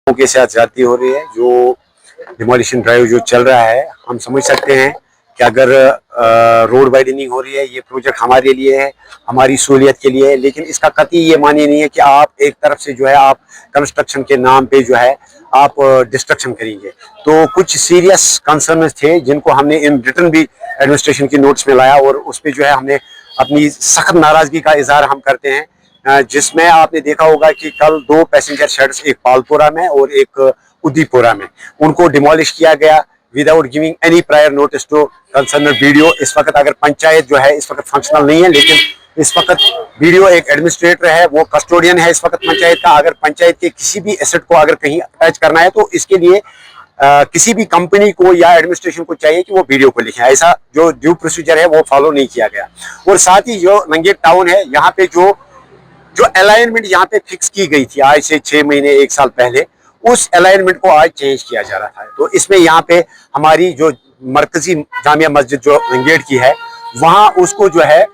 के साथ ज्यादती हो रही है। जो डिमोलिशन ड्राइव जो चल रहा है, हम समझ सकते हैं कि अगर रोड वाइडनिंग हो रही है, ये प्रोजेक्ट हमारे लिए है, हमारी सहूलियत के लिए है, लेकिन इसका कतई ये मानी नहीं है कि आप एक तरफ से जो है आप कंस्ट्रक्शन के नाम पे जो है आप डिस्ट्रक्शन करेंगे। तो कुछ सीरियस कंसर्न थे जिनको हमने इन रिटर्न भी एडमिनिस्ट्रेशन की नोट्स में लाया और उस पर जो है हमने अपनी सख्त नाराजगी का इजहार हम करते हैं। जिसमें आपने देखा होगा कि कल 2 पैसेंजर शेड्स, एक पालपुरा में और एक उदीपुरा में, उनको डिमोलिश किया गया without giving any prior notice to concern video. इस वक्त अगर पंचायत जो है इस वक्त फंक्शनल नहीं है, लेकिन इस वक्त वीडियो एक एडमिनिस्ट्रेटर है, वो कस्टोडियन है इस वक्त पंचायत का। अगर पंचायत के किसी भी एसेट को अगर कहीं अटैच करना है तो इसके लिए किसी भी कंपनी को या एडमिनिस्ट्रेशन को चाहिए कि वो वीडियो को लिखें। ऐसा जो ड्यू प्रोसीजर है वो फॉलो नहीं किया गया। और साथ ही जो लंगेट टाउन है, यहाँ पे जो अलाइनमेंट यहाँ पे फिक्स की गई थी आज से 6 महीने 1 साल पहले, उस अलाइनमेंट को आज चेंज किया जा रहा था। तो इसमें यहाँ पे हमारी जो मरकजी जामिया मस्जिद जो लंगेट की है, वहाँ उसको जो है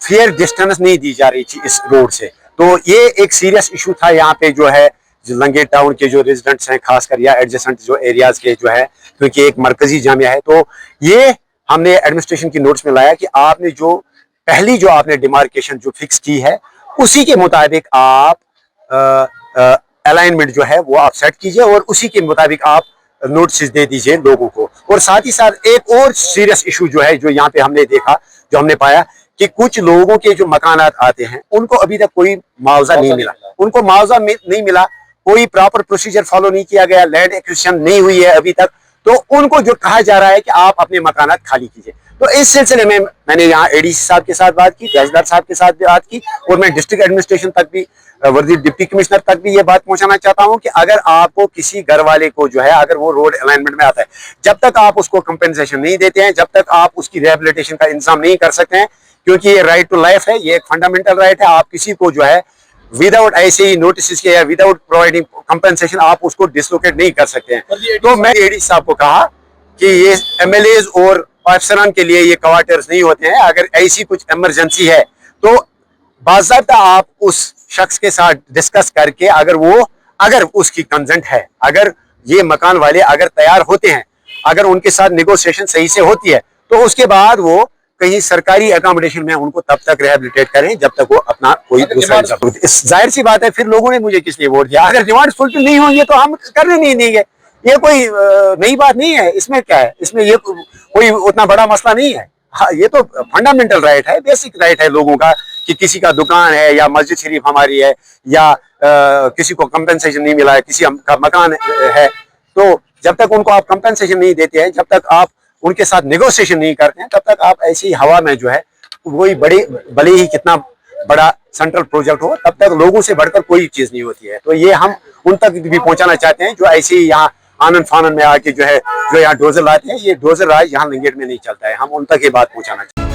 फेयर डिस्टेंस नहीं दी जा रही थी इस रोड से। तो ये एक सीरियस इशू था यहाँ पे जो है लंगेट टाउन के जो रेजिडेंट्स हैं खासकर, या एडजेसेंट जो एरियाज के जो है, क्योंकि एक मरकजी जामिया है। तो ये हमने एडमिनिस्ट्रेशन की नोट्स में लाया कि आपने जो पहली जो आपने डिमार्केशन जो फिक्स की है, उसी के मुताबिक आप अलाइनमेंट जो है वो आप सेट कीजिए और उसी के मुताबिक आप नोटिस दे दीजिए लोगों को। और साथ ही साथ एक और सीरियस इशू जो है जो यहाँ पे हमने देखा, जो हमने पाया कि कुछ लोगों के जो मकानात आते हैं उनको अभी तक कोई मुआवजा नहीं मिला, उनको मुआवजा नहीं मिला, कोई प्रॉपर प्रोसीजर फॉलो नहीं किया गया, लैंड एक्विजिशन नहीं हुई है अभी तक। तो उनको जो कहा जा रहा है कि आप अपने मकानात खाली कीजिए। तो इस सिलसिले में मैंने यहाँ एडीसी साहब के साथ बात की, तहसीलदार साहब के साथ भी बात की, और मैं डिस्ट्रिक्ट एडमिनिस्ट्रेशन तक भी, वर्दी डिप्टी कमिश्नर तक भी ये बात पहुंचाना चाहता हूं कि अगर आपको किसी घर वाले को जो है, अगर वो रोड अलाइनमेंट में आता है, जब तक आप उसको कंपेंसेशन नहीं देते हैं, जब तक आप उसकी रिहेबिलिटेशन का इंतजाम नहीं कर सकते हैं, क्योंकि ये राइट टू लाइफ है, ये एक फंडामेंटल राइट है। आप किसी को जो है विदाउट ऐसे ही नोटिस के या विदाउट प्रोवाइडिंग कंपेंसेशन आप उसको डिसलोकेट नहीं कर सकते हैं। तो मैं एडीसी साहब को कहा कि ये एमएलएज और अफसरान के लिए ये क्वार्टर्स नहीं होते हैं। अगर ऐसी कुछ इमरजेंसी है तो बाज़ाब्ता आप उस शख्स के साथ डिस्कस करके, अगर उसकी कंसेंट है, अगर ये मकान वाले अगर तैयार होते हैं, अगर उनके साथ नेगोशिएशन सही से होती है, तो उसके बाद वो कहीं सरकारी अकोमोडेशन में उनको तब तक रिहेबिलिटेट करें जब तक वो अपना कोई दूसरा। जाहिर सी बात है, फिर लोगों ने मुझे किस लिए वोट दिया? अगर डिमांड फुलफिल नहीं होंगे तो हम करने नहीं देंगे। ये कोई नई बात नहीं है, इसमें क्या है, इसमें ये कोई उतना बड़ा मसला नहीं है। हाँ, ये तो फंडामेंटल राइट है, बेसिक राइट है लोगों का कि किसी का दुकान है या मस्जिद शरीफ हमारी है या किसी को कंपेंसेशन नहीं मिला है, किसी का मकान है, तो जब तक उनको आप कंपेंसेशन नहीं देते हैं, जब तक आप उनके साथ नेगोशिएशन नहीं करते हैं, तब तक आप ऐसी हवा में जो है वही भले ही कितना बड़ा सेंट्रल प्रोजेक्ट हो, तब तक लोगों से बढ़कर कोई चीज नहीं होती है। तो ये हम उन तक भी पहुंचाना चाहते हैं जो ऐसे ही यहाँ आनंद फानन में आके जो है जो यहाँ डोजर लाते हैं। ये डोजर राज यहाँ लंगेट में नहीं चलता है, हम उन तक ये बात पहुंचाना चाहते हैं।